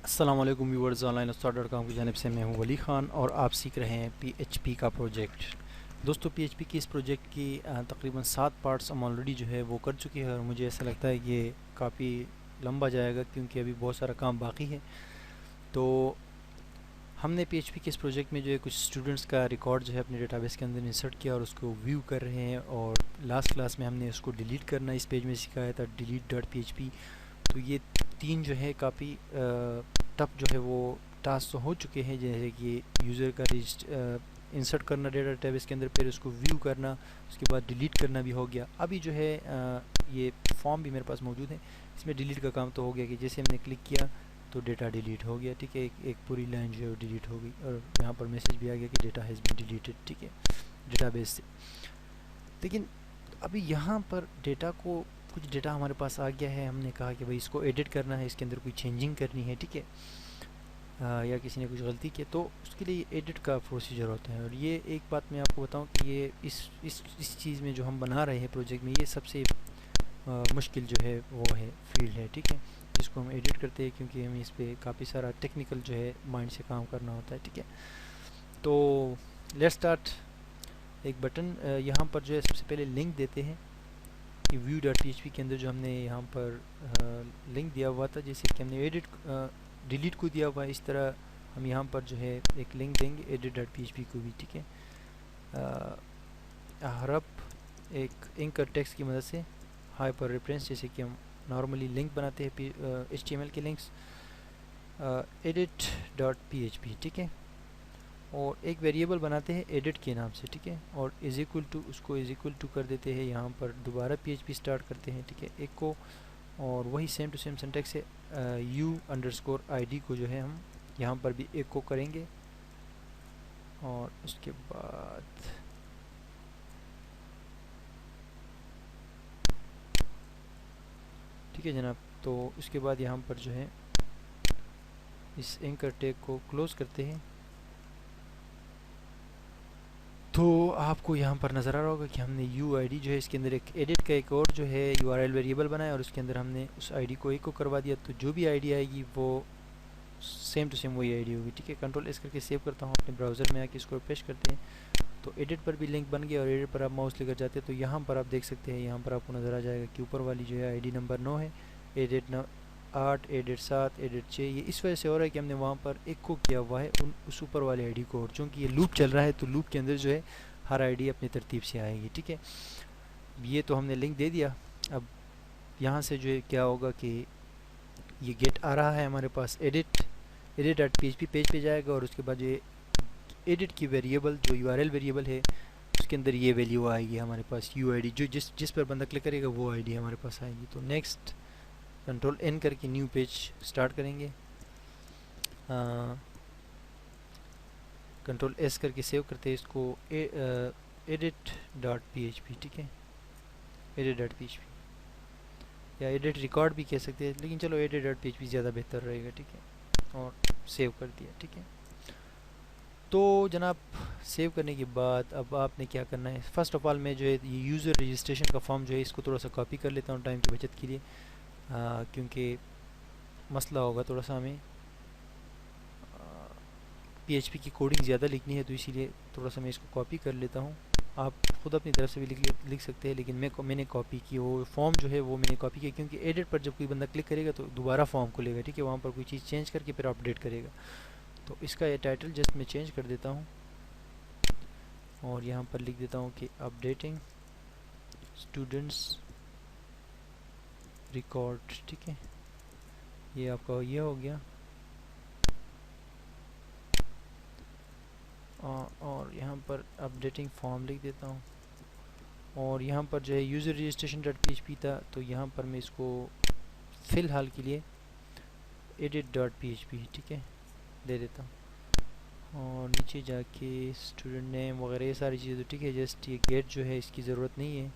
अस्सलामुअलैकुम viewers, online उस्ताद.com की जानिब से मैं हूं वली ख़ान और आप सीख रहे हैं पीएचपी का प्रोजेक्ट। दोस्तों, पीएचपी की इस प्रोजेक्ट की तकरीबन 7 पार्ट्स हम ऑलरेडी जो है वो कर चुके हैं और मुझे ऐसा लगता है कि ये काफ़ी लंबा जाएगा क्योंकि अभी बहुत सारा काम बाकी है। तो हमने पीएचपी के इस प्रोजेक्ट में जो है कुछ स्टूडेंट्स का रिकॉर्ड जो है अपने डेटाबेस के अंदर इंसर्ट किया और उसको व्यू कर रहे हैं, और लास्ट क्लास में हमने उसको डिलीट करना इस पेज में सिखाया था, delete.php। तो ये 3 जो है काफ़ी टफ जो है वो टास्क तो हो चुके हैं, जैसे कि यूज़र का इंसर्ट करना डेटाबेस के अंदर, फिर उसको व्यू करना, उसके बाद डिलीट करना भी हो गया। अभी जो है ये फॉर्म भी मेरे पास मौजूद है, इसमें डिलीट का काम तो हो गया कि जैसे हमने क्लिक किया तो डेटा डिलीट हो गया। ठीक है, एक पूरी लाइन जो है वो डिलीट हो गई और यहाँ पर मैसेज भी आ गया कि डेटा हैज़ बीन डिलीटेड। ठीक है, डेटाबेस से। लेकिन अभी यहाँ पर डेटा को कुछ डेटा हमारे पास आ गया है, हमने कहा कि भाई इसको एडिट करना है, इसके अंदर कोई चेंजिंग करनी है। ठीक है, या किसी ने कुछ गलती की तो उसके लिए एडिट का प्रोसीजर होता है। और ये एक बात मैं आपको बताऊं कि ये इस चीज़ में जो हम बना रहे हैं प्रोजेक्ट में, ये सबसे मुश्किल जो है वो है फील्ड है। ठीक है, जिसको हम एडिट करते हैं क्योंकि हमें इस पर काफ़ी सारा टेक्निकल जो है माइंड से काम करना होता है। ठीक है, तो लेट्स स्टार्ट। एक बटन यहाँ पर जो है सबसे पहले लिंक देते हैं कि view.php के अंदर जो हमने यहाँ पर लिंक दिया हुआ था, जैसे कि हमने एडिट डिलीट को दिया हुआ है, इस तरह हम यहाँ पर जो है एक लिंक देंगे edit.php को भी। ठीक है, हरप एक एंकर टेक्स्ट की मदद से हाइपर रेफरेंस, जैसे कि हम नॉर्मली लिंक बनाते हैं HTML के लिंक्स, edit.php। ठीक है, और एक वेरिएबल बनाते हैं एडिट के नाम से। ठीक है, और इज इक्वल टू, उसको इज इक्वल टू कर देते हैं, यहाँ पर दोबारा PHP स्टार्ट करते हैं। ठीक है, एक को, और वही सेम टू सेम सिंटेक्स है, u_id को जो है हम यहाँ पर भी एक को करेंगे। और उसके बाद ठीक है जनाब, तो उसके बाद यहाँ पर जो है इस एंकर टैग को क्लोज करते हैं। तो आपको यहाँ पर नज़र आ रहा होगा कि हमने UID जो है इसके अंदर एक एडिट का एक और जो है URL वेरिएबल बनाया और उसके अंदर हमने उस आईडी को एक को करवा दिया। तो जो भी आईडी आएगी वो सेम टू सेम वही आईडी होगी। ठीक है, कंट्रोल एस करके सेव करता हूँ अपने ब्राउज़र में, आके इसको पेश करते हैं तो एडिट पर भी लिंक बन गया। और एडिट पर आप माउस लेकर जाते हैं तो यहाँ पर आप देख सकते हैं, यहाँ पर आपको नज़र आ जाएगा कि ऊपर वाली जो है आईडी नंबर 9 है, एडिट 8, एडिट 7, एडिट 6। ये इस वजह से हो रहा है कि हमने वहाँ पर एक को किया हुआ है उस ऊपर वाले आईडी को, और चूँकि ये लूप चल रहा है तो लूप के अंदर जो है हर आईडी अपनी तरतीब से आएगी। ठीक है, ये तो हमने लिंक दे दिया। अब यहाँ से जो है क्या होगा कि ये गेट आ रहा है हमारे पास, edit.php पेज पे जाएगा और उसके बाद ये एडिट की वेरिएबल जो URL वेरिएबल है उसके अंदर ये वैल्यू आएगी हमारे पास UID, जो जिस पर बंदा क्लिक करेगा वो आईडी हमारे पास आएगी। तो नेक्स्ट कंट्रोल N करके न्यू पेज स्टार्ट करेंगे, कंट्रोल S करके सेव करते हैं इसको, edit.php। ठीक है, edit.php या एडिट रिकॉर्ड भी कह सकते हैं, लेकिन चलो edit.php ज़्यादा बेहतर रहेगा। ठीक है, और सेव कर दिया। ठीक है, तो जनाब सेव करने के बाद अब आपने क्या करना है, फ़र्स्ट ऑफ़ ऑल मैं जो है ये यूज़र रजिस्ट्रेशन का फॉर्म जो है इसको थोड़ा सा कॉपी कर लेता हूँ टाइम की बचत के लिए, क्योंकि मसला होगा थोड़ा सा हमें PHP की कोडिंग ज़्यादा लिखनी है, तो इसीलिए थोड़ा सा मैं इसको कॉपी कर लेता हूँ। आप ख़ुद अपनी तरफ से भी लिख सकते हैं, लेकिन मैंने कॉपी की, वो फॉर्म जो है वो मैंने कॉपी किया क्योंकि एडिट पर जब कोई बंदा क्लिक करेगा तो दोबारा फॉर्म खुलेगा। ठीक है, वहाँ पर कोई चीज़ चेंज करके फिर अपडेट करेगा। तो इसका ये टाइटल जस्ट मैं चेंज कर देता हूँ और यहाँ पर लिख देता हूँ कि अपडेटिंग स्टूडेंट्स रिकॉर्ड। ठीक है, ये आपका ये हो गया। और यहाँ पर अपडेटिंग फॉर्म लिख देता हूँ, और यहाँ पर जो है यूज़र रजिस्ट्रेशन .php था, तो यहाँ पर मैं इसको फ़िलहाल के लिए edit.php ठीक है दे देता हूँ। और नीचे जाके स्टूडेंट नेम वगैरह ये सारी चीज़ें, ठीक है, जस्ट ये गेट जो है इसकी ज़रूरत नहीं है,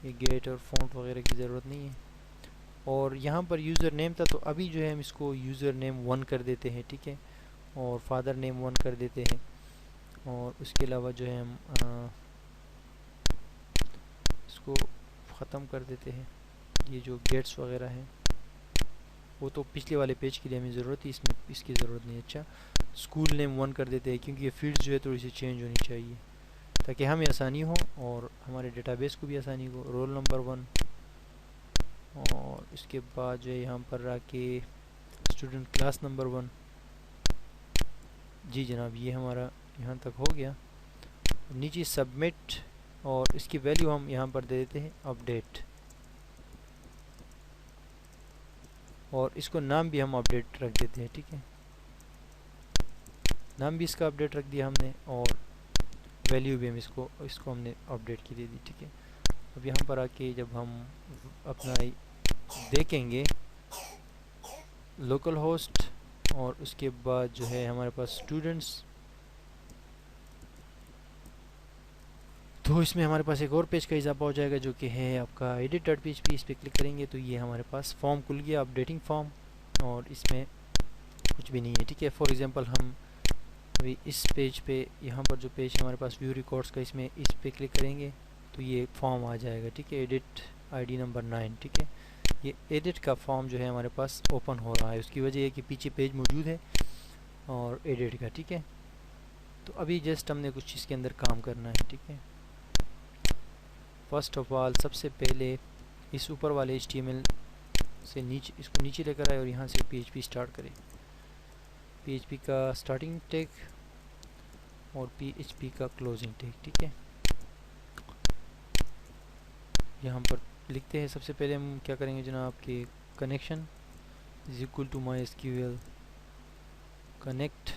ये गेट और फ़ॉन्ट वगैरह की ज़रूरत नहीं है। और यहाँ पर यूज़र नेम था, तो अभी जो है हम इसको यूज़र नेम 1 कर देते हैं। ठीक है, और फादर नेम 1 कर देते हैं, और उसके अलावा जो है हम इसको ख़त्म कर देते हैं, ये जो गेट्स वगैरह हैं वो तो पिछले वाले पेज के लिए हमें ज़रूरत है, इसमें इसकी ज़रूरत नहीं। अच्छा, स्कूल नेम 1 कर देते हैं क्योंकि ये फील्ड्स जो है थोड़ी सी चेंज होनी चाहिए ताकि हमें आसानी हो और हमारे डेटाबेस को भी आसानी हो। रोल नंबर 1 और इसके बाद जो है यहाँ पर रहा कि स्टूडेंट क्लास नंबर 1। जी जनाब, ये हमारा यहाँ तक हो गया। नीचे सबमिट और इसकी वैल्यू हम यहाँ पर दे देते हैं अपडेट, और इसको नाम भी हम अपडेट रख देते हैं। ठीक है, नाम भी इसका अपडेट रख दिया हमने और वैल्यू भी हम इसको हमने अपडेट की दे दी। ठीक है, अब यहाँ पर आके जब हम अपना देखेंगे लोकल होस्ट और उसके बाद जो है हमारे पास स्टूडेंट्स, तो इसमें हमारे पास एक और पेज का इजाफा हो जाएगा जो कि है आपका edit.php। इस पर क्लिक करेंगे तो ये हमारे पास फॉर्म खुल गया, अपडेटिंग फॉर्म, और इसमें कुछ भी नहीं है। ठीक है, फॉर एग्जांपल हम अभी इस पेज पे, यहाँ पर जो पेज है हमारे पास व्यू रिकॉर्ड्स का, इसमें इस पे क्लिक करेंगे तो ये फॉर्म आ जाएगा। ठीक है, एडिट आईडी नंबर 9। ठीक है, ये एडिट का फॉर्म जो है हमारे पास ओपन हो रहा है, उसकी वजह है कि पीछे पेज मौजूद है और एडिट का। ठीक है, तो अभी जस्ट हमने कुछ इसके अंदर काम करना है। ठीक है, फर्स्ट ऑफ ऑल सबसे पहले इस ऊपर वाले HTML से नीचे, इसको नीचे लेकर आए और यहाँ से PHP स्टार्ट करें। PHP का स्टार्टिंग टैग और PHP का क्लोजिंग टैग। ठीक है, यहाँ पर लिखते हैं। सबसे पहले हम क्या करेंगे जनाब कि connection is equal to MySQL connect,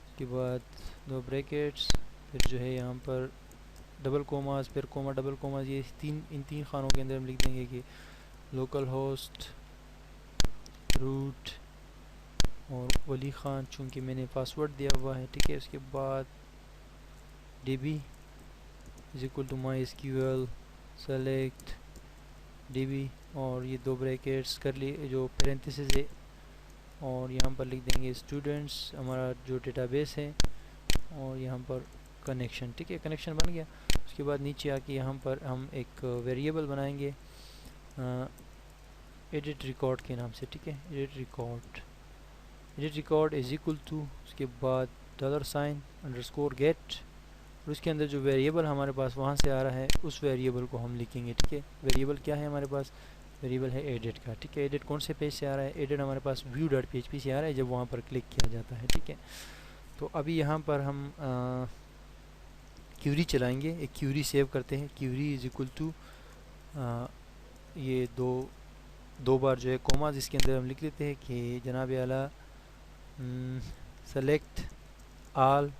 उसके बाद 2 ब्रैकेट्स, फिर जो है यहाँ पर डबल कोमास, फिर कोमा डबल कोमास, ये इन तीन खानों के अंदर हम लिख देंगे कि लोकल होस्ट रूट और वली ख़ान, चूँकि मैंने पासवर्ड दिया हुआ है। ठीक है, उसके बाद db is equal to MySQL select db और ये 2 ब्रैकेट्स कर लिए जो पैरेंथेसिस है, और यहाँ पर लिख देंगे स्टूडेंट्स हमारा जो डेटाबेस है, और यहाँ पर कनेक्शन। ठीक है, कनेक्शन बन गया। उसके बाद नीचे आके यहाँ पर हम एक वेरिएबल बनाएंगे एडिट रिकॉर्ड के नाम से। ठीक है, edit record is equal to, उसके बाद $_ गेट, और उसके अंदर जो वेरिएबल हमारे पास वहाँ से आ रहा है उस वेरिएबल को हम लिखेंगे। ठीक है, वेरिएबल क्या है हमारे पास? वेरिएबल है एडिट का। ठीक है, एडिट कौन से पेज से आ रहा है? एडिट हमारे पास view.php से आ रहा है जब वहाँ पर क्लिक किया जाता है। ठीक है, तो अभी यहाँ पर हम क्यूरी चलाएंगे, एक क्यूरी सेव करते हैं। क्यूरी इज इक्वल टू ये दो बार जो है कोमाज इसके अंदर हम लिख लेते हैं कि जनाब आला select all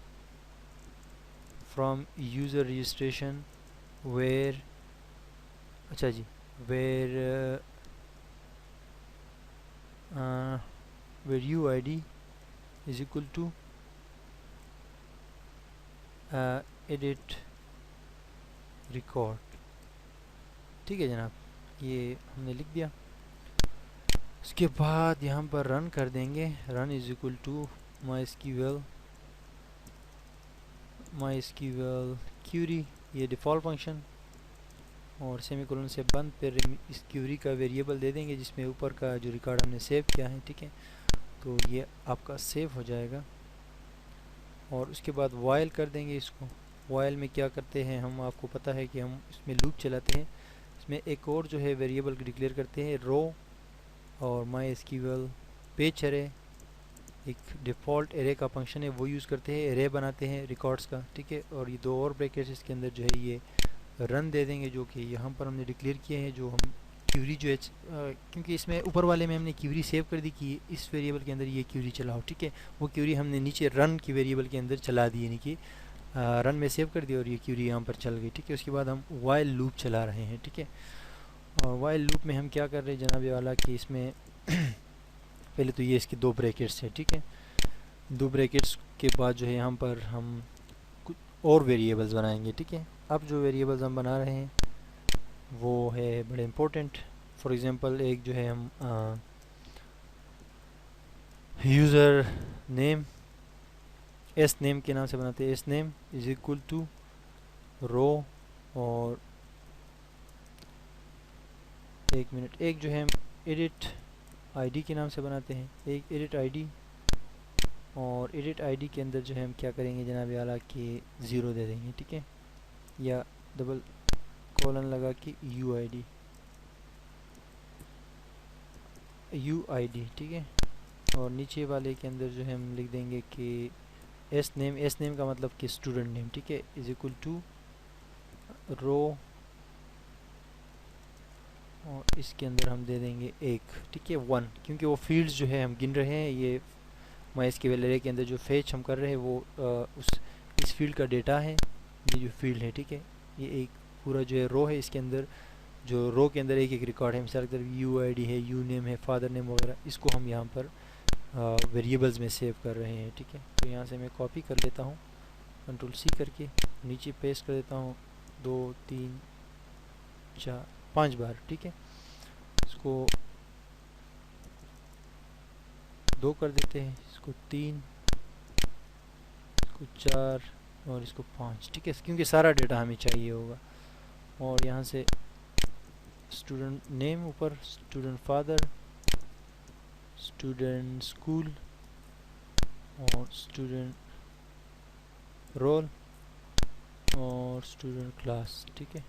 from user registration where, अच्छा जी, where UID is equal to edit record. ठीक है जनाब, ये हमने लिख दिया। उसके बाद यहाँ पर रन कर देंगे, run is equal to MySQL query, ये डिफ़ॉल्ट फंक्शन, और सेमीकोलन से बंद, फिर इस क्यूरी का वेरिएबल दे देंगे जिसमें ऊपर का जो रिकॉर्ड हमने सेव किया है। ठीक है, तो ये आपका सेव हो जाएगा। और उसके बाद वाइल कर देंगे इसको। वाइल में क्या करते हैं हम, आपको पता है कि हम इसमें लूप चलाते हैं। इसमें एक और जो है वेरिएबल डिक्लेयर करते हैं रो और MySQL पेज एरे, एक डिफ़ॉल्ट एरे का फंक्शन है वो यूज़ करते हैं, एरे बनाते हैं रिकॉर्ड्स का। ठीक है, और ये 2 और ब्रैकेट्स इसके अंदर जो है ये रन दे देंगे जो कि यहाँ पर हमने डिक्लेयर किए हैं। जो हम क्यूरी जो है क्योंकि इसमें ऊपर वाले में हमने क्यूरी सेव कर दी कि इस वेरिएबल के अंदर ये क्यूरी चलाओ। ठीक है, वो क्यूरी हमने नीचे रन की वेरिएबल के अंदर चला दी, यानी कि रन में सेव कर दिया और ये क्यूरी यहाँ पर चल गई। ठीक है, उसके बाद हम वाइल लूप चला रहे हैं। ठीक है, और वाइल लूप में हम क्या कर रहे हैं जनाब वाला कि इसमें पहले तो ये इसके 2 ब्रैकेट्स है। ठीक है, 2 ब्रैकेट्स के बाद जो है यहाँ पर हम कुछ और वेरिएबल्स बनाएंगे। ठीक है, अब जो वेरिएबल्स हम बना रहे हैं वो है बड़े इम्पोर्टेंट। फॉर एग्जांपल एक जो है हम यूज़र नेम एस नेम के नाम से बनाते हैं। As name is equal to row, और एक मिनट, एक जो है एडिट आईडी के नाम से बनाते हैं, एक एडिट आईडी, और एडिट आईडी के अंदर जो है हम क्या करेंगे जनाब आला कि 0 दे देंगे, ठीक है, या डबल कॉलन लगा के यूआईडी, ठीक है। और नीचे वाले के अंदर जो है हम लिख देंगे कि एस नेम का मतलब कि स्टूडेंट नेम, ठीक है, इज इक्वल टू रो, और इसके अंदर हम दे देंगे 1, ठीक है, 1, क्योंकि वो फील्ड्स जो है हम गिन रहे हैं, ये MySQL एरे के अंदर जो फेच हम कर रहे हैं वो इस फील्ड का डेटा है, ये जो फील्ड है, ठीक है। ये एक पूरा जो है रो है, इसके अंदर जो रो के अंदर एक एक रिकॉर्ड है, मिसाल की तरफ UID है, यू नेम है, फादर नेम वगैरह, इसको हम यहाँ पर वेरिएबल्स में सेव कर रहे हैं, ठीक है। तो यहाँ से मैं कॉपी कर लेता हूँ Ctrl+C करके, नीचे पेस्ट कर देता हूँ 2 3 4 5 बार, ठीक है। इसको 2 कर देते हैं, इसको 3, इसको 4 और इसको 5, ठीक है, क्योंकि सारा डेटा हमें चाहिए होगा। और यहाँ से स्टूडेंट नेम ऊपर, स्टूडेंट फादर, स्टूडेंट स्कूल और स्टूडेंट रोल और स्टूडेंट क्लास, ठीक है,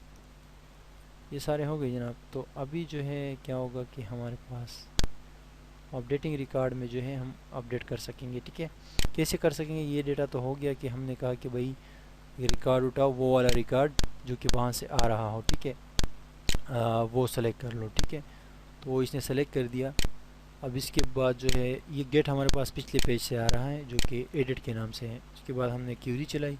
ये सारे हो गए जनाब। तो अभी जो है क्या होगा कि हमारे पास अपडेटिंग रिकॉर्ड में जो है हम अपडेट कर सकेंगे, ठीक है। कैसे कर सकेंगे, ये डेटा तो हो गया कि हमने कहा कि भाई ये रिकॉर्ड उठाओ, वो वाला रिकॉर्ड जो कि वहाँ से आ रहा हो, ठीक है, वो सेलेक्ट कर लो, ठीक है। तो वो इसने सेलेक्ट कर दिया। अब इसके बाद जो है ये गेट हमारे पास पिछले पेज से आ रहा है जो कि एडिट के नाम से है। उसके बाद हमने क्यूरी चलाई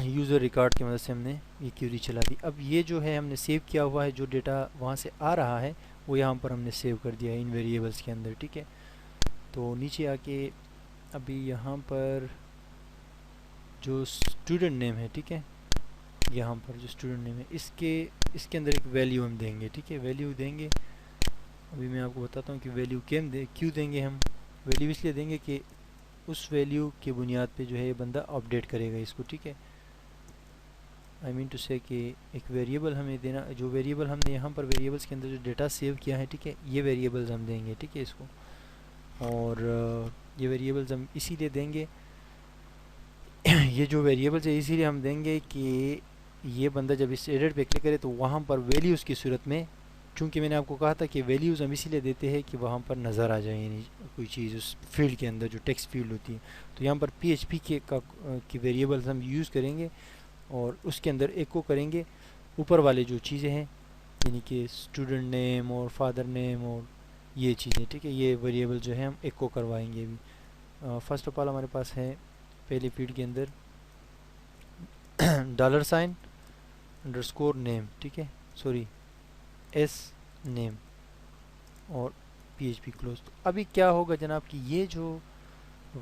यूज़र रिकॉर्ड की मदद से हमने ये क्यूरी चला दी। अब ये जो है हमने सेव किया हुआ है, जो डेटा वहाँ से आ रहा है वो यहाँ पर हमने सेव कर दिया है इन वेरिएबल्स के अंदर, ठीक है। तो नीचे आके अभी यहाँ पर जो स्टूडेंट नेम है, ठीक है, यहाँ पर जो स्टूडेंट नेम है इसके अंदर एक वैल्यू हम देंगे, ठीक है, वैल्यू देंगे। अभी मैं आपको बताता हूँ कि वैल्यू क्यों देंगे हम। वैल्यू इसलिए देंगे कि उस वैल्यू की बुनियाद पे जो है ये बंदा अपडेट करेगा इसको, ठीक है। आई मीन टू से कि एक वेरिएबल हमें देना, जो वेरिएबल हमने यहाँ पर वेरिएबल्स के अंदर जो डेटा सेव किया है, ठीक है, ये वेरिएबल्स हम देंगे, ठीक है, इसको। और ये वेरिएबल्स हम इसीलिए देंगे ये जो वेरिएबल्स है इसीलिए हम देंगे कि ये बंदा जब इस एडिट पे क्लिक करे तो वहाँ पर वैल्यूज़ की सूरत में, चूँकि मैंने आपको कहा था कि वैल्यूज़ हम इसीलिए देते हैं कि वहाँ पर नज़र आ जाए, यानी कोई चीज़ उस फील्ड के अंदर जो टेक्स्ट फील्ड होती है। तो यहाँ पर PHP की वेरिएबल्स हम यूज़ करेंगे और उसके अंदर एको करेंगे ऊपर वाले जो चीज़ें हैं, यानी कि स्टूडेंट नेम और फादर नेम और ये चीज़ें, ठीक है, ये वेरिएबल जो है हम एको करवाएंगे अभी। फर्स्ट ऑफ ऑल हमारे पास है पहले फील्ड के अंदर $_ नेम, ठीक है, सॉरी एस नेम और PHP क्लोज। तो अभी क्या होगा जनाब कि ये जो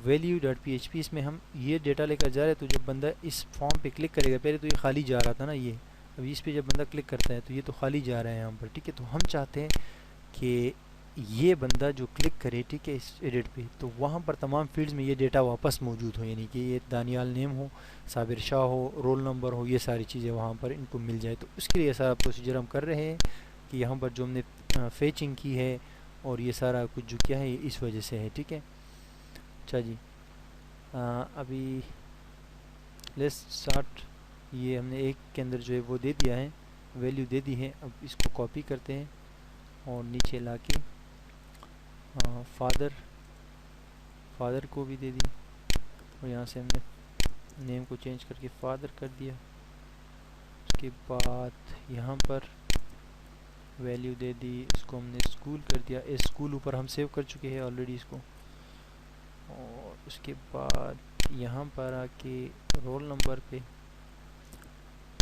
value.php इसमें हम ये डेटा लेकर जा रहे हैं, तो जब बंदा इस फॉर्म पे क्लिक करेगा, पहले तो ये खाली जा रहा था ना, ये अभी इस पे जब बंदा क्लिक करता है तो ये तो खाली जा रहा है यहाँ पर, ठीक है। तो हम चाहते हैं कि ये बंदा जो क्लिक करे, ठीक है, इस एडिट पे, तो वहाँ पर तमाम फील्ड्स में ये डेटा वापस मौजूद हो, यानी कि ये दानियाल नेम हो, साबिर शाह हो, रोल नंबर हो, ये सारी चीज़ें वहाँ पर इनको मिल जाए। तो उसके लिए सारा प्रोसीजर हम कर रहे हैं कि यहाँ पर जो हमने फेचिंग की है और ये सारा कुछ जो क्या है ये इस वजह से है, ठीक है। अच्छा जी, अभी लेट्स स्टार्ट। ये हमने एक के अंदर जो है वो दे दिया है, वैल्यू दे दी है। अब इसको कॉपी करते हैं और नीचे लाके फादर को भी दे दी और यहाँ से हमने नेम को चेंज करके फादर कर दिया। उसके बाद यहाँ पर वैल्यू दे दी, इसको हमने स्कूल कर दिया, इस स्कूल ऊपर हम सेव कर चुके हैं ऑलरेडी इसको। और उसके बाद यहाँ पर आके रोल नंबर पे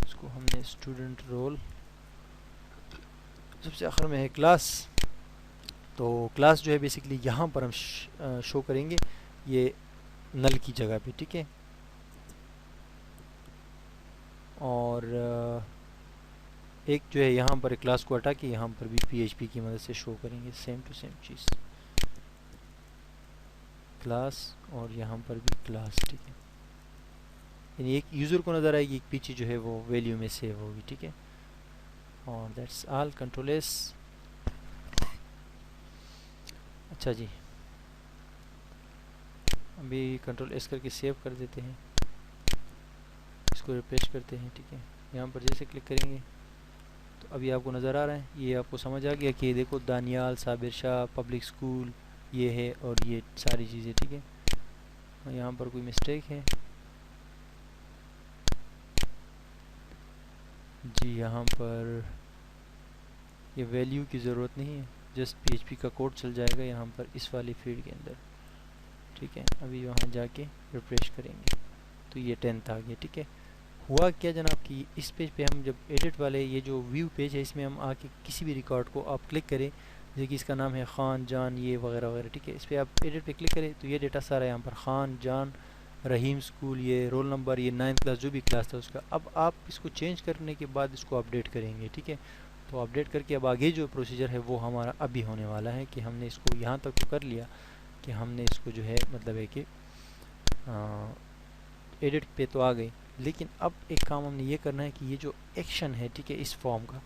इसको हमने स्टूडेंट रोल, सबसे आखिर में है क्लास। तो क्लास जो है बेसिकली यहाँ पर हम शो करेंगे ये नल की जगह पे, ठीक है। और एक जो है यहाँ पर क्लास को हटा के यहाँ पर भी PHP की मदद से शो करेंगे सेम टू सेम चीज़, क्लास और यहाँ पर भी क्लास, ठीक है। यानी एक यूज़र को नज़र आएगी, एक पीछे जो है वो वैल्यू में सेव होगी, ठीक है। और दैट्स ऑल। Ctrl+S। अच्छा जी, अभी कंट्रोल एस करके सेव कर देते हैं, इसको रिफ्रेश करते हैं। ठीक है, यहाँ पर जैसे क्लिक करेंगे तो अभी आपको नज़र आ रहा है, ये आपको समझ आ गया कि देखो दानियाल साबिर शाह पब्लिक स्कूल ये है और ये सारी चीज़ें। ठीक है, यहाँ पर कोई मिस्टेक है जी, यहाँ पर ये वैल्यू की ज़रूरत नहीं है, जस्ट पीएचपी का कोड चल जाएगा यहाँ पर इस वाली फील्ड के अंदर। ठीक है, अभी वहाँ जाके रिफ्रेश करेंगे तो ये 10th आ गया। ठीक है, हुआ क्या जनाब कि इस पेज पे हम जब एडिट वाले ये जो व्यू पेज है इसमें हम आके किसी भी रिकॉर्ड को आप क्लिक करें, जैसे कि इसका नाम है खान जान ये वगैरह वगैरह। ठीक है, इस पर आप एडिट पे क्लिक करें तो ये डेटा सारा यहाँ पर खान जान रहीम स्कूल ये रोल नंबर ये 9th क्लास जो भी क्लास था उसका। अब आप इसको चेंज करने के बाद इसको अपडेट करेंगे। ठीक है, तो अपडेट करके अब आगे जो प्रोसीजर है वो हमारा अभी होने वाला है कि हमने इसको यहाँ तक तो कर लिया कि हमने इसको जो है मतलब है कि एडिट पे तो आ गई, लेकिन अब एक काम हमने ये करना है कि ये जो एक्शन है ठीक है इस फॉर्म का,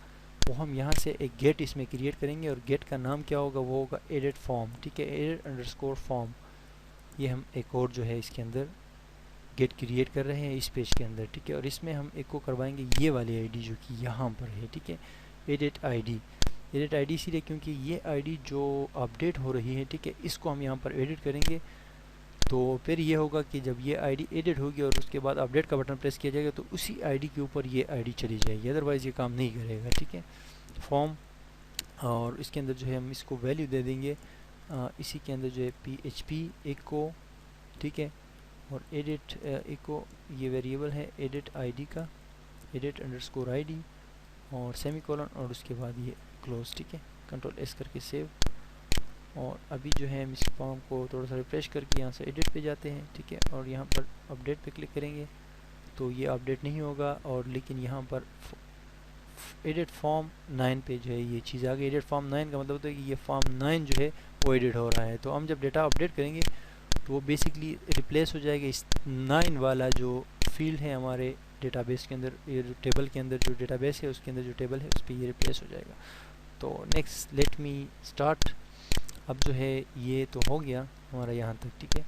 वो हम यहाँ से एक गेट इसमें क्रिएट करेंगे और गेट का नाम क्या होगा, वो होगा एडिट फॉर्म। ठीक है, एडिट अंडरस्कोर फॉर्म, ये हम एक और जो है इसके अंदर गेट क्रिएट कर रहे हैं इस पेज के अंदर। ठीक है, और इसमें हम एक को करवाएंगे ये वाली आईडी जो कि यहाँ पर है। ठीक है, एडिट आईडी, एडिट आईडी इसीलिए क्योंकि ये आईडी जो अपडेट हो रही है ठीक है इसको हम यहाँ पर एडिट करेंगे। तो फिर ये होगा कि जब ये आईडी एडिट होगी और उसके बाद अपडेट का बटन प्रेस किया जाएगा तो उसी आईडी के ऊपर ये आईडी चली जाएगी, अदरवाइज़ ये काम नहीं करेगा। ठीक है, फॉर्म और इसके अंदर जो है हम इसको वैल्यू दे देंगे इसी के अंदर जो है PHP एको। ठीक है, और एडिट एको ये वेरिएबल है एडिट आईडी का, एडिट अंडरस्कोर आईडी और सेमीकोलन और उसके बाद ये क्लोज। ठीक है, कंट्रोल एस करके सेव। और अभी जो है हम इस फॉर्म को थोड़ा सा रिफ्रेश करके यहाँ से एडिट पे जाते हैं। ठीक है, और यहाँ पर अपडेट पे क्लिक करेंगे तो ये अपडेट नहीं होगा, और लेकिन यहाँ पर एडिट फॉर्म 9 पे जो है ये चीज़ आ गई। एडिट फॉर्म 9 का मतलब होता है कि ये फॉर्म 9 जो है वो एडिट हो रहा है। तो हम जब डेटा अपडेट करेंगे तो वो बेसिकली रिप्लेस हो जाएगा इस 9 वाला जो फील्ड है हमारे डेटाबेस के अंदर, ये जो टेबल के अंदर जो डेटाबेस है उसके अंदर जो टेबल है उस पर ये रिप्लेस हो जाएगा। तो नेक्स्ट लेट मी स्टार्ट। अब जो है ये तो हो गया हमारा यहाँ तक। ठीक है,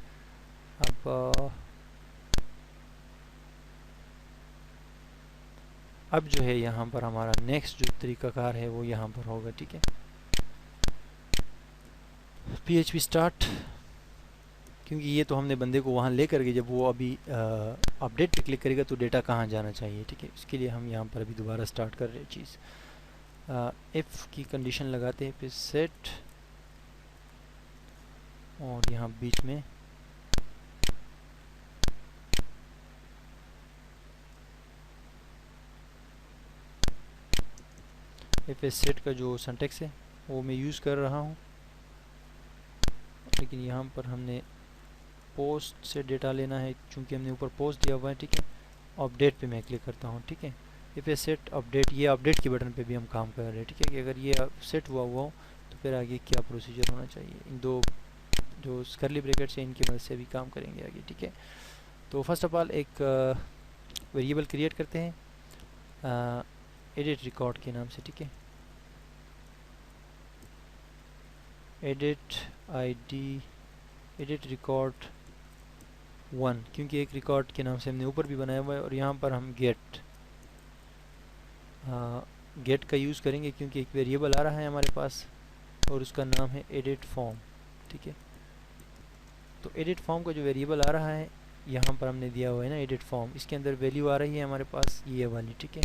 अब जो है यहाँ पर हमारा नेक्स्ट जो तरीकाकार है वो यहाँ पर होगा। ठीक है, PHP स्टार्ट, क्योंकि ये तो हमने बंदे को वहाँ ले करके जब वो अभी अपडेट पे क्लिक करेगा तो डेटा कहाँ जाना चाहिए। ठीक है, इसके लिए हम यहाँ पर अभी दोबारा स्टार्ट कर रहे हैं चीज़। इफ़ की कंडीशन लगाते हैं फिर सेट और यहाँ बीच में इफ सेट का जो सिंटैक्स है वो मैं यूज़ कर रहा हूँ, लेकिन यहाँ पर हमने पोस्ट से डेटा लेना है चूँकि हमने ऊपर पोस्ट दिया हुआ है। ठीक है, अपडेट पे मैं क्लिक करता हूँ। ठीक है, इफ सेट अपडेट, ये अपडेट के बटन पे भी हम काम कर रहे हैं। ठीक है, कि अगर ये सेट हुआ हो तो फिर आगे क्या प्रोसीजर होना चाहिए, इन दो जो कर्ली ब्रैकेट से इनकी मदद से भी काम करेंगे आगे। ठीक है, तो फर्स्ट ऑफ ऑल एक वेरिएबल क्रिएट करते हैं एडिट रिकॉर्ड के नाम से। ठीक है, एडिट आईडी एडिट रिकॉर्ड 1, क्योंकि एक रिकॉर्ड के नाम से हमने ऊपर भी बनाया हुआ है। और यहाँ पर हम गेट का यूज़ करेंगे क्योंकि एक वेरिएबल आ रहा है हमारे पास और उसका नाम है एडिट फॉर्म। ठीक है, तो एडिट फॉर्म का जो वेरिएबल आ रहा है यहाँ पर हमने दिया हुआ है ना एडिट फॉर्म, इसके अंदर वैल्यू आ रही है हमारे पास ये वाली। ठीक है,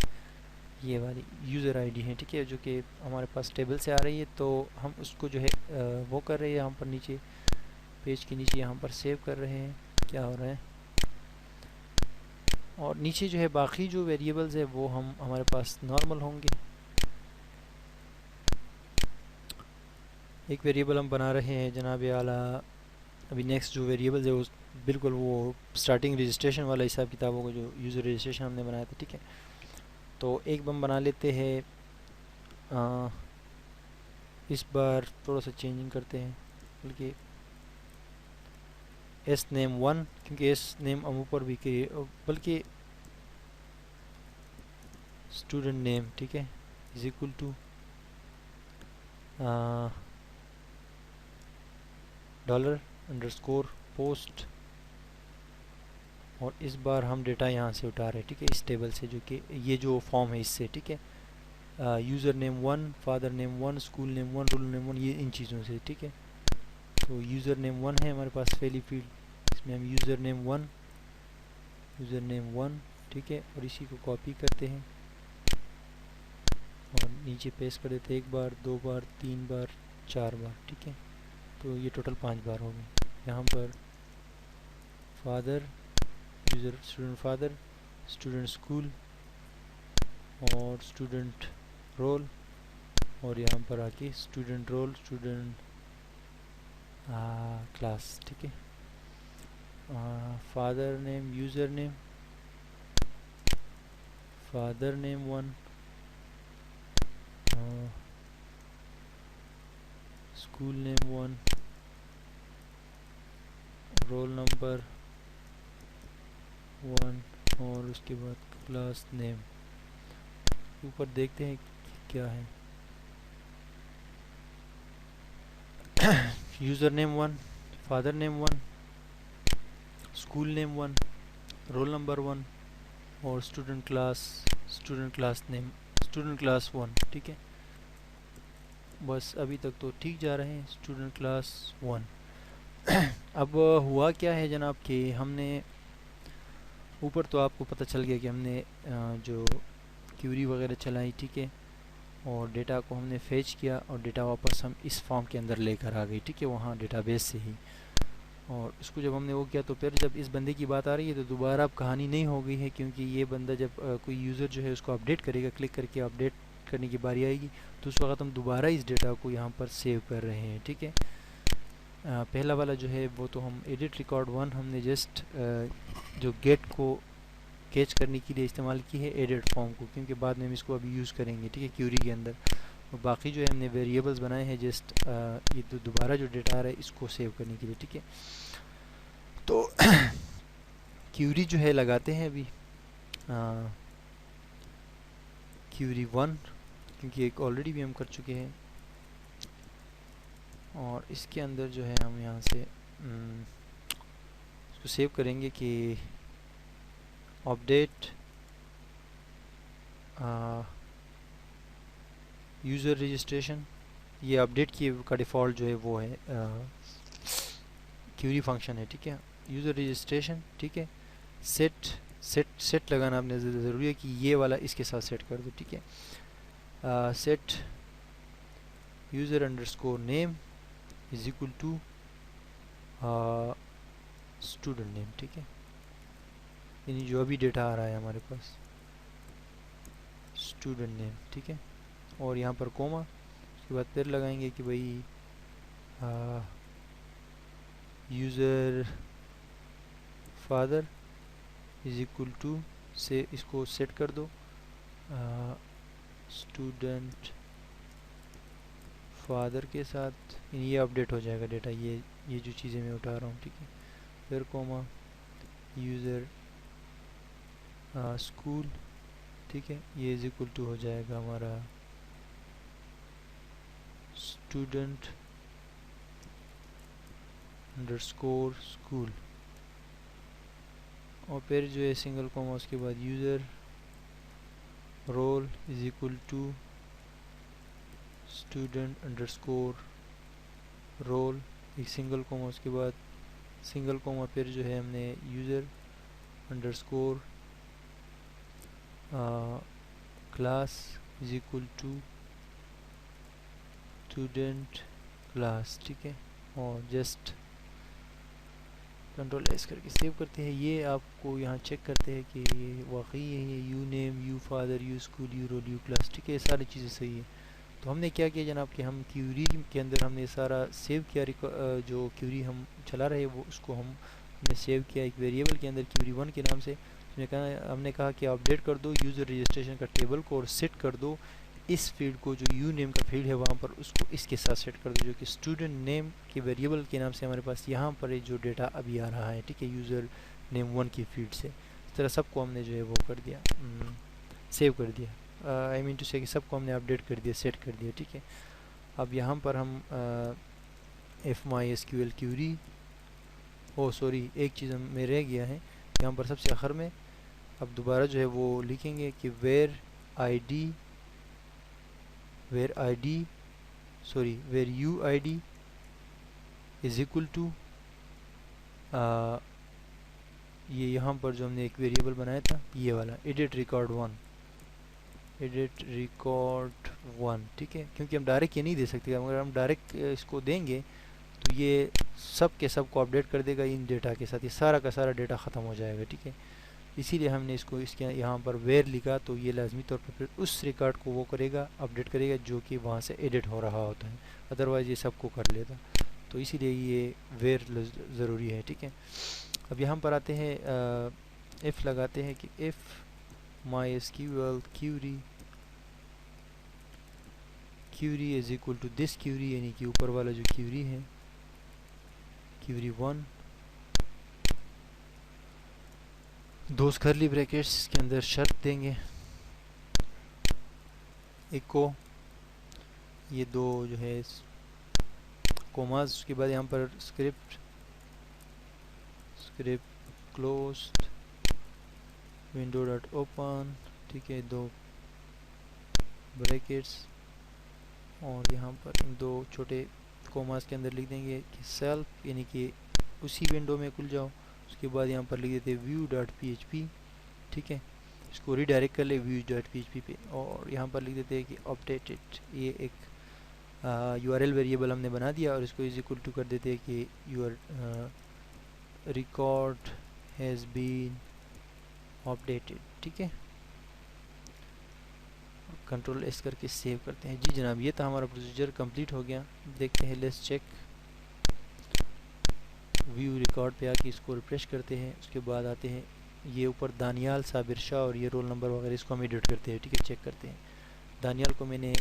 ये वाली यूज़र आईडी है। ठीक है, जो कि हमारे पास टेबल से आ रही है, तो हम उसको जो है वो कर रहे हैं यहाँ पर नीचे पेज के नीचे यहाँ पर सेव कर रहे हैं। क्या हो रहा है, और नीचे जो है बाकी जो वेरिएबल्स है वो हम हमारे पास नॉर्मल होंगे। एक वेरिएबल हम बना रहे हैं जनाब आला, अभी नेक्स्ट जो वेरिएबल्स है वो बिल्कुल वो स्टार्टिंग रजिस्ट्रेशन वाला हिसाब किताब होगा जो यूज़र रजिस्ट्रेशन हमने बनाया था। ठीक है, तो एक हम बना लेते हैं इस बार थोड़ा सा चेंजिंग करते हैं, बल्कि एस नेम 1, क्योंकि एस नेम हम ऊपर भी के बल्कि स्टूडेंट नेम। ठीक है, is equal to dollar underscore post, और इस बार हम डेटा यहाँ से उठा रहे हैं, ठीक है, इस टेबल से, जो कि ये जो फॉर्म है इससे, ठीक है। User name 1, father name 1, school name 1, roll name 1, ये इन चीज़ों से, ठीक है। तो यूज़र नेम 1 है हमारे पास पहली फील्ड, इसमें हम यूज़र नेम 1, ठीक है, और इसी को कॉपी करते हैं और नीचे पेस्ट कर देते हैं 1 बार, 2 बार, 3 बार, 4 बार, ठीक है। तो ये टोटल 5 बार हो गए। यहाँ पर father, user student father, student school और स्टूडेंट रोल, और यहाँ पर आके स्टूडेंट रोल, स्टूडेंट क्लास, ठीक है। Father name, user name, father name 1, school name 1, roll number 1, और उसके बाद क्लास नेम। ऊपर देखते हैं क्या है। User name 1, father name 1, school name 1, roll number 1 और student class name, student class 1, ठीक है। बस अभी तक तो ठीक जा रहे हैं, स्टूडेंट क्लास 1। अब हुआ क्या है जनाब कि हमने ऊपर तो आपको पता चल गया कि हमने जो क्यूरी वगैरह चलाई, ठीक है, और डेटा को हमने फेच किया और डेटा वापस हम इस फॉर्म के अंदर लेकर आ गए, ठीक है, वहाँ डेटाबेस से ही। और इसको जब हमने वो किया तो फिर जब इस बंदे की बात आ रही है तो दोबारा अब कहानी नहीं हो गई है, क्योंकि ये बंदा जब कोई यूज़र जो है उसको अपडेट करेगा, क्लिक करके अपडेट करने की बारी आएगी, तो उस वक्त हम दोबारा इस डेटा को यहाँ पर सेव कर रहे हैं, ठीक है। पहला वाला जो है वो तो हम एडिट रिकॉर्ड 1 हमने जस्ट जो गेट को कैच करने के लिए इस्तेमाल की है एडिट फॉर्म को, क्योंकि बाद में हम इसको अभी यूज़ करेंगे, ठीक है, क्यूरी के अंदर। और बाकी जो है हमने वेरिएबल्स बनाए हैं जस्ट ये तो दोबारा जो डेटा आ रहा है इसको सेव करने के लिए, ठीक है। तो क्यूरी जो है लगाते हैं अभी क्यूरी 1, क्योंकि एक ऑलरेडी भी हम कर चुके हैं, और इसके अंदर जो है हम यहाँ से इसको सेव करेंगे कि अपडेट यूज़र रजिस्ट्रेशन। ये अपडेट की का डिफ़ॉल्ट जो है वो है क्यूरी फंक्शन है, ठीक है। यूज़र रजिस्ट्रेशन, ठीक है, सेट लगाना आपने ज़रूरी है कि ये वाला इसके साथ सेट कर दो, ठीक है। Set user underscore name is equal to student name, ठीक है, यानी जो अभी डेटा आ रहा है हमारे पास स्टूडेंट नेम, ठीक है। और यहाँ पर कोमा, उसके बाद फिर लगाएंगे कि भाई user father is equal to से इसको सेट कर दो स्टूडेंट फादर के साथ, ये अपडेट हो जाएगा डेटा, ये जो चीज़ें मैं उठा रहा हूँ, ठीक है। फिर कोमा यूज़र स्कूल, ठीक है, ये इज इक्वल टू हो जाएगा हमारा स्टूडेंट अंडरस्कोर स्कूल, और फिर जो है सिंगल कॉमा, उसके बाद user roll is equal to student underscore roll, एक सिंगल कॉमा, उसके बाद सिंगल कॉमा, फिर जो है हमने user underscore class is equal to student class, ठीक है, और जस्ट कंट्रोल एस करके सेव करते हैं। ये आपको यहाँ चेक करते हैं कि ये वाकई है, ये U name, U father, U school, U roll, U class, ठीक है, ये सारी चीज़ें सही है। तो हमने क्या किया जनाब कि हम क्यूरी के अंदर हमने सारा सेव किया, जो क्यूरी हम चला रहे वो उसको हमने सेव किया एक वेरिएबल के अंदर क्यूरी 1 के नाम से। हमने कहा कि अपडेट कर दो यूज़र रजिस्ट्रेशन का टेबल को और सेट कर दो इस फील्ड को, जो यू नेम का फील्ड है वहाँ पर उसको इसके साथ सेट कर दो, जो कि स्टूडेंट नेम के वेरिएबल के नाम से हमारे पास यहाँ पर जो डेटा अभी आ रहा है, ठीक है, यूज़र नेम 1 की फील्ड से। इस तरह सबको हमने जो है वो कर दिया, सेव कर दिया, आई मीन टू से कि सबको हमने अपडेट कर दिया, सेट कर दिया, ठीक है। अब यहाँ पर हम एफ माई एस क्यू एल क्यूरी। ओ सॉरी, एक चीज़ में रह गया है यहाँ पर सबसे आखिर में। अब दोबारा जो है वो लिखेंगे कि where I D sorry where U I D is equal to, ये यहाँ पर जो हमने एक वेरिएबल बनाया था ये वाला एडिट रिकॉर्ड वन, ठीक है। क्योंकि हम डायरेक्ट ये नहीं दे सकते, अगर हम डायरेक्ट इसको देंगे तो ये सब के सब को अपडेट कर देगा इन डेटा के साथ, ये सारा का सारा डेटा ख़त्म हो जाएगा, ठीक है। इसीलिए हमने इसको इसके यहाँ पर वेर लिखा, तो ये लाजमी तौर पर फिर उस रिकॉर्ड को वो करेगा, अपडेट करेगा जो कि वहाँ से एडिट हो रहा होता है, अदरवाइज़ ये सबको कर लेता। तो इसीलिए ये वेर ज़रूरी है, ठीक है। अब यहाँ पर आते हैं, इफ़ लगाते हैं कि if my S Q L query is equal to this query, यानी कि ऊपर वाला जो क्यूरी है क्यूरी 1, दो कर्ली ब्रैकेट्स के अंदर शर्त देंगे इको, ये दो जो है कोमास, उसके बाद यहाँ पर script closed window dot open, ठीक है, दो ब्रैकेट्स, और यहाँ पर इन दो छोटे कोमास के अंदर लिख देंगे कि सेल्फ, यानी कि उसी विंडो में खुल जाओ। उसके बाद यहाँ पर लिख देते व्यू डॉट php, ठीक है, इसको रीडायरेक्ट कर ले व्यू डॉट php पे, और यहाँ पर लिख देते हैं कि अपडेटेड, ये एक URL वेरिएबल हमने बना दिया, और इसको इज इक्वल टू कर देते हैं कि your record has been updated, ठीक है। कंट्रोल एस करके सेव करते हैं। जी जनाब, ये था हमारा प्रोसीजर कंप्लीट हो गया। देखते हैं, लेट्स चेक, व्यू रिकॉर्ड पे आके इसको रिफ्रेश करते हैं। उसके बाद आते हैं ये ऊपर दानियाल, साबिर शाह और ये रोल नंबर वगैरह, इसको हम एडिट करते हैं, ठीक है। चेक करते हैं, दानियाल को मैंने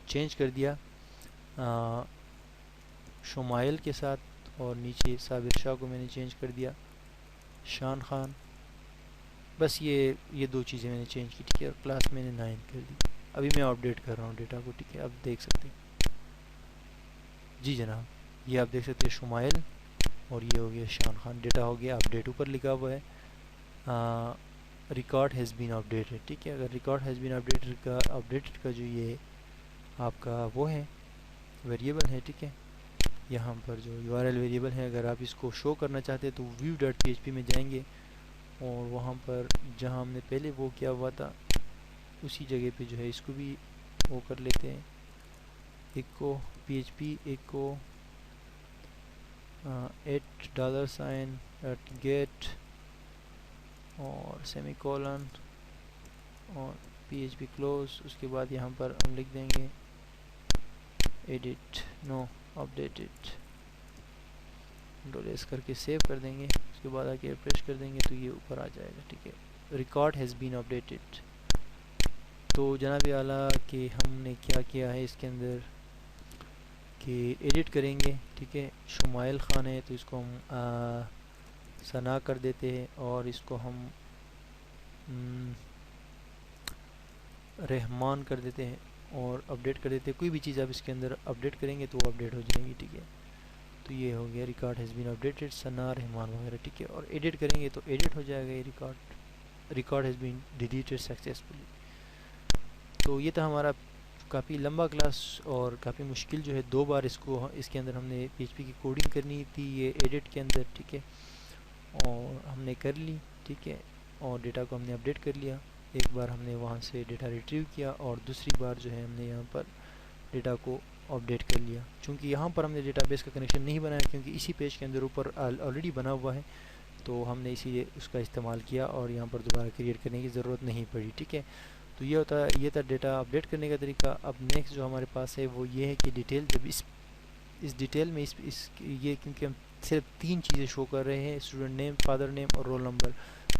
चेंज कर दिया शुमाइल के साथ, और नीचे साबिर शाह को मैंने चेंज कर दिया शान खान, बस ये दो चीज़ें मैंने चेंज की, ठीक है। और क्लास मैंने 9 कर दी। अभी मैं अपडेट कर रहा हूँ डेटा को, ठीक है, अब देख सकते हैं। जी जनाब, ये आप देख सकते हैं शुमाइल, और ये हो गया शान खान, डेटा हो गया अपडेट। ऊपर लिखा हुआ है रिकॉर्ड हैज़ बीन अपडेटेड, ठीक है। अगर रिकॉर्ड हैज़ बीन अपडेटेड का जो ये आपका वो है वेरिएबल है, ठीक है, यहाँ पर जो URL वेरिएबल है, अगर आप इसको शो करना चाहते हैं तो व्यू डॉट php में जाएंगे, और वहाँ पर जहाँ हमने पहले वो किया हुआ था उसी जगह पे जो है इसको भी वो कर लेते हैं, इको php इको $8 और सेमीकोलन और php क्लोज। उसके बाद यहाँ पर हम लिख देंगे एडिट नो अपडेटेड, कंट्रोल-S करके सेव कर देंगे। उसके बाद आके रिफ्रेश कर देंगे तो ये ऊपर आ जाएगा, ठीक है, रिकॉर्ड हैज़ बीन अपडेटेड। तो जनाब आला कि हमने क्या किया है इसके अंदर कि एडिट करेंगे, ठीक है। शुमाइल खान है तो इसको हम सना कर देते हैं, और इसको हम रहमान कर देते हैं और अपडेट कर देते हैं। कोई भी चीज़ आप इसके अंदर अपडेट करेंगे तो वो अपडेट हो जाएगी, ठीक है। तो ये हो गया रिकॉर्ड हैज़ बीन अपडेटेड सना रहमान वगैरह, ठीक है। और एडिट करेंगे तो एडिट हो जाएगा ये record has been deleted successfully. तो ये था हमारा काफ़ी लंबा क्लास और काफ़ी मुश्किल जो है, 2 बार इसके अंदर हमने PHP की कोडिंग करनी थी ये एडिट के अंदर, ठीक है, और हमने कर ली, ठीक है। और डेटा को हमने अपडेट कर लिया, एक बार हमने वहाँ से डेटा रिट्रीव किया, और दूसरी बार जो है हमने यहाँ पर डेटा को अपडेट कर लिया। चूँकि यहाँ पर हमने डेटाबेस का कनेक्शन नहीं बनाया, क्योंकि इसी पेज के अंदर ऊपर ऑलरेडी बना हुआ है, तो हमने इसीलिए उसका इस्तेमाल किया और यहाँ पर दोबारा क्रिएट करने की ज़रूरत नहीं पड़ी, ठीक है। तो ये था डेटा अपडेट करने का तरीका। अब नेक्स्ट जो हमारे पास है वो ये है कि डिटेल, जब इस डिटेल में ये क्योंकि हम सिर्फ 3 चीज़ें शो कर रहे हैं, स्टूडेंट नेम, फादर नेम और रोल नंबर,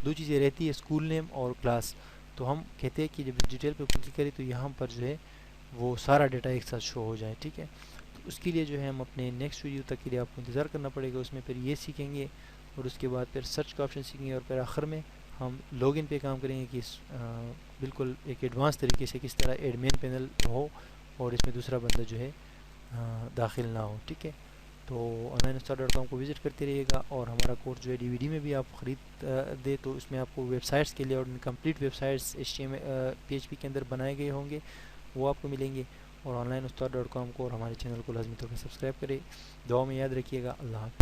2 चीज़ें रहती है, स्कूल नेम और क्लास। तो हम कहते हैं कि जब इस डिटेल पर क्लिक करें तो यहाँ पर जो है वो सारा डेटा एक साथ शो हो जाए, ठीक है। तो उसके लिए जो है हम अपने नेक्स्ट वीडियो तक के लिए आपको इंतज़ार करना पड़ेगा, उसमें फिर ये सीखेंगे, और उसके बाद फिर सर्च का ऑप्शन सीखेंगे, और फिर आखिर में हम लॉगिन पे काम करेंगे कि बिल्कुल एक एडवांस तरीके से किस तरह एडमिन पैनल हो और इसमें दूसरा बंदा जो है दाखिल ना हो, ठीक है। तो onlineustaad.com को विज़िट करते रहिएगा। और हमारा कोर्स जो है डीवीडी में भी आप ख़रीद दे तो उसमें आपको वेबसाइट्स के लिए और कंप्लीट वेबसाइट्स HTML PHP के अंदर बनाए गए होंगे, वो आपको मिलेंगे। और onlineustaad.com को और हमारे चैनल को लाजमी तौर पर सब्सक्राइब करें। दुआ में याद रखिएगा। अल्लाह हाफ़िज़।